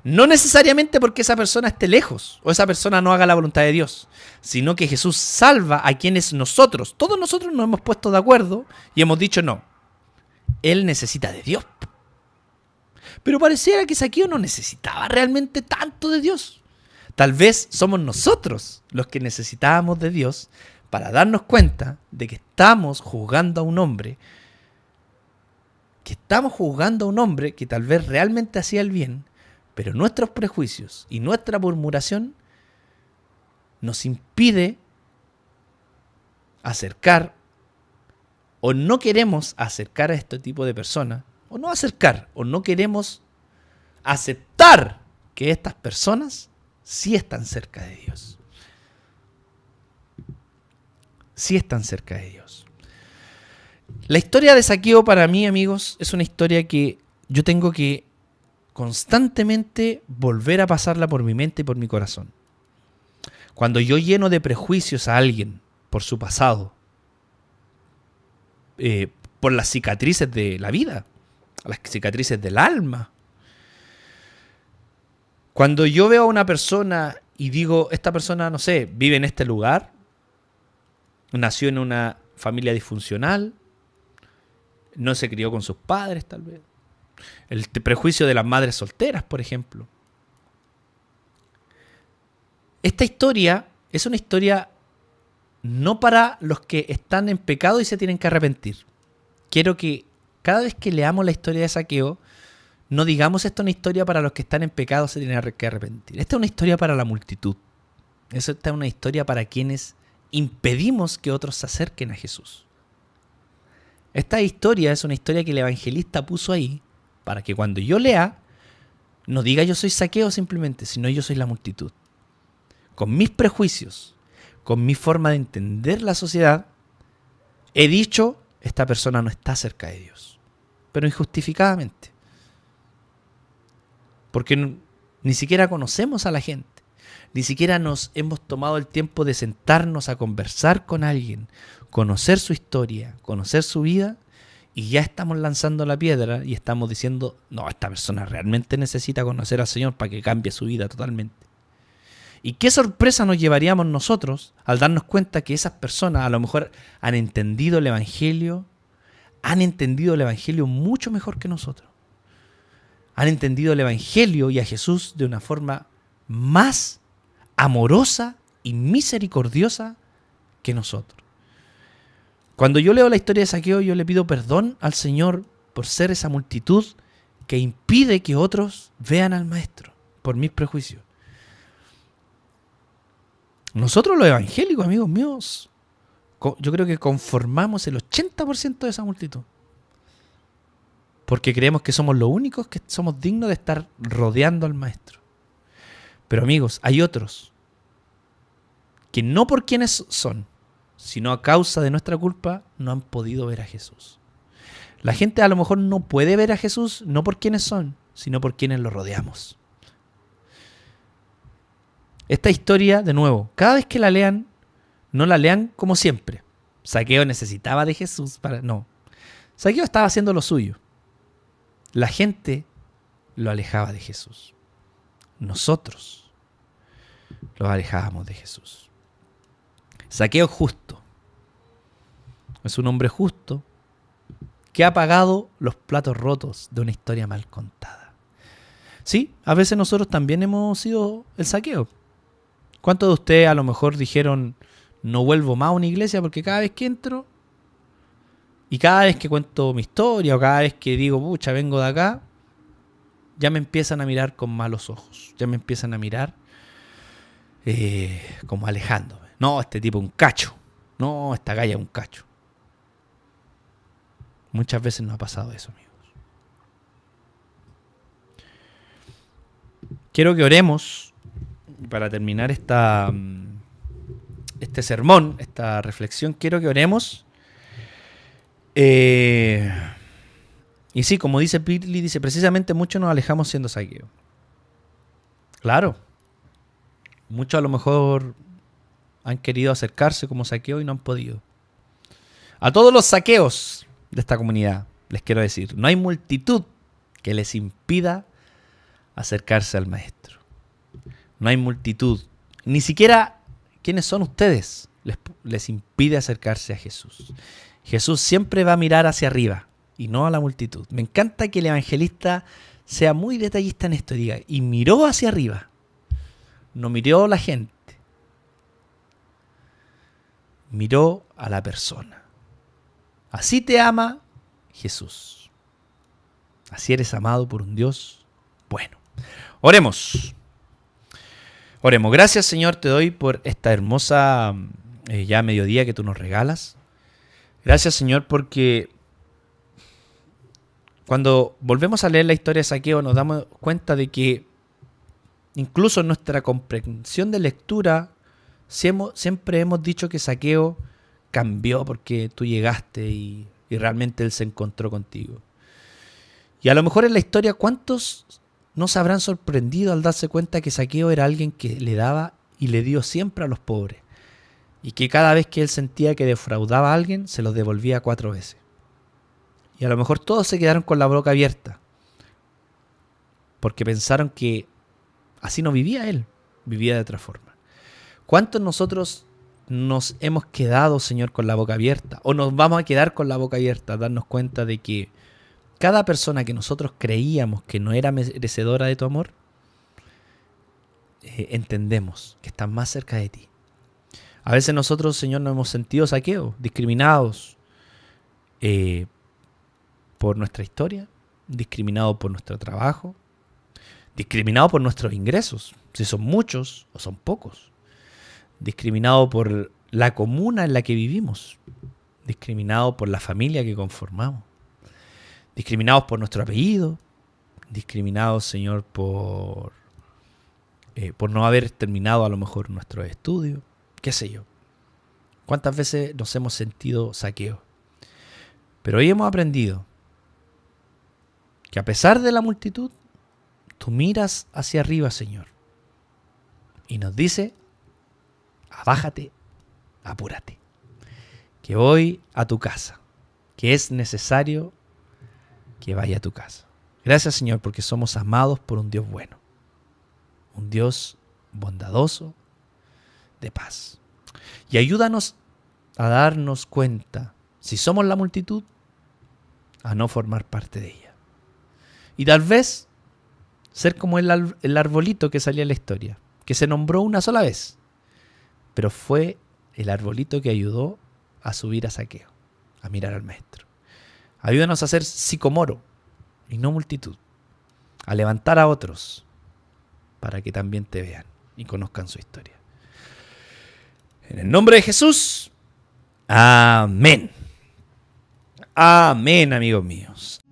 No necesariamente porque esa persona esté lejos o esa persona no haga la voluntad de Dios, sino que Jesús salva a quienes todos nosotros nos hemos puesto de acuerdo y hemos dicho no, él necesita de Dios. Pero pareciera que Zaqueo no necesitaba realmente tanto de Dios. Tal vez somos nosotros los que necesitábamos de Dios para darnos cuenta de que estamos juzgando a un hombre, que tal vez realmente hacía el bien, pero nuestros prejuicios y nuestra murmuración nos impide acercar, o no queremos acercar a este tipo de personas, o no queremos aceptar que estas personas sí están cerca de Dios. Sí están cerca de Dios. La historia de Zaqueo para mí, amigos, es una historia que yo tengo que constantemente volver a pasarla por mi mente y por mi corazón. Cuando yo lleno de prejuicios a alguien por su pasado, por las cicatrices de la vida, las cicatrices del alma. Cuando yo veo a una persona y digo, esta persona, no sé, vive en este lugar, nació en una familia disfuncional, no se crió con sus padres, tal vez. El prejuicio de las madres solteras, por ejemplo. Esta historia es una historia no para los que están en pecado y se tienen que arrepentir. Quiero que cada vez que leamos la historia de Zaqueo, no digamos esto es una historia para los que están en pecado y se tienen que arrepentir. Esta es una historia para la multitud. Esta es una historia para quienes impedimos que otros se acerquen a Jesús. Esta historia es una historia que el evangelista puso ahí para que cuando yo lea, no diga yo soy Zaqueo simplemente, sino yo soy la multitud. Con mis prejuicios, con mi forma de entender la sociedad, he dicho, esta persona no está cerca de Dios. Pero injustificadamente. Porque ni siquiera conocemos a la gente. Ni siquiera nos hemos tomado el tiempo de sentarnos a conversar con alguien, conocer su historia, conocer su vida, y ya estamos lanzando la piedra y estamos diciendo, no, esta persona realmente necesita conocer al Señor para que cambie su vida totalmente. Y qué sorpresa nos llevaríamos nosotros al darnos cuenta que esas personas a lo mejor han entendido el Evangelio mucho mejor que nosotros. Han entendido el Evangelio y a Jesús de una forma más amorosa y misericordiosa que nosotros. Cuando yo leo la historia de Zaqueo, yo le pido perdón al Señor por ser esa multitud que impide que otros vean al Maestro por mis prejuicios. Nosotros los evangélicos, amigos míos, yo creo que conformamos el 80% de esa multitud. Porque creemos que somos los únicos que somos dignos de estar rodeando al Maestro. Pero amigos, hay otros que no por quienes son, sino a causa de nuestra culpa, no han podido ver a Jesús. La gente a lo mejor no puede ver a Jesús no por quienes son, sino por quienes lo rodeamos. Esta historia, de nuevo, cada vez que la lean, no la lean como siempre. Zaqueo necesitaba de Jesús para... No. Zaqueo estaba haciendo lo suyo. La gente lo alejaba de Jesús. Nosotros los alejábamos de Jesús. Zaqueo es justo. Es un hombre justo que ha pagado los platos rotos de una historia mal contada. Sí, a veces nosotros también hemos sido el Zaqueo. ¿Cuántos de ustedes a lo mejor dijeron no vuelvo más a una iglesia porque cada vez que entro y cada vez que cuento mi historia o cada vez que digo pucha vengo de acá, ya me empiezan a mirar con malos ojos, ya me empiezan a mirar como alejándome? No, este tipo es un cacho, no, esta galla es un cacho. Muchas veces nos ha pasado eso, amigos. Quiero que oremos para terminar este sermón, esta reflexión. Quiero que oremos. Y sí, como dice Pirli, dice, precisamente muchos nos alejamos siendo Zaqueo. Claro. Muchos a lo mejor han querido acercarse como Zaqueo y no han podido. A todos los Zaqueos de esta comunidad les quiero decir, no hay multitud que les impida acercarse al Maestro. No hay multitud, ni siquiera quienes son ustedes les impide acercarse a Jesús. Jesús siempre va a mirar hacia arriba y no a la multitud. Me encanta que el evangelista sea muy detallista en esto y diga, y miró hacia arriba, no miró a la gente, miró a la persona. Así te ama Jesús. Así eres amado por un Dios bueno. Oremos. Oremos. Gracias, Señor, te doy por esta hermosa ya mediodía que tú nos regalas. Gracias, Señor, porque cuando volvemos a leer la historia de Zaqueo nos damos cuenta de que incluso en nuestra comprensión de lectura siempre hemos dicho que Zaqueo cambió porque tú llegaste y realmente él se encontró contigo. Y a lo mejor en la historia, ¿cuántos no se habrán sorprendido al darse cuenta que Zaqueo era alguien que le daba y le dio siempre a los pobres? Y que cada vez que él sentía que defraudaba a alguien, se los devolvía 4 veces. Y a lo mejor todos se quedaron con la boca abierta, porque pensaron que así no vivía él, vivía de otra forma. ¿Cuántos nosotros nos hemos quedado, Señor, con la boca abierta, o nos vamos a quedar con la boca abierta, darnos cuenta de que cada persona que nosotros creíamos que no era merecedora de tu amor, entendemos que está más cerca de ti. A veces nosotros, Señor, nos hemos sentido saqueados, discriminados por nuestra historia, discriminados por nuestro trabajo, discriminados por nuestros ingresos, si son muchos o son pocos, discriminados por la comuna en la que vivimos, discriminados por la familia que conformamos, discriminados por nuestro apellido, discriminados, Señor, por no haber terminado a lo mejor nuestros estudios, qué sé yo. ¿Cuántas veces nos hemos sentido saqueados? Pero hoy hemos aprendido que a pesar de la multitud, tú miras hacia arriba, Señor, y nos dice, abájate, apúrate, que voy a tu casa, que es necesario que vaya a tu casa. Gracias, Señor, porque somos amados por un Dios bueno, un Dios bondadoso, de paz. Y ayúdanos a darnos cuenta, si somos la multitud, a no formar parte de ella. Y tal vez ser como el arbolito que salía en la historia, que se nombró una sola vez, pero fue el arbolito que ayudó a subir a Zaqueo, a mirar al maestro. Ayúdanos a ser sicomoro y no multitud, a levantar a otros para que también te vean y conozcan su historia. En el nombre de Jesús, amén. Amén, amigos míos.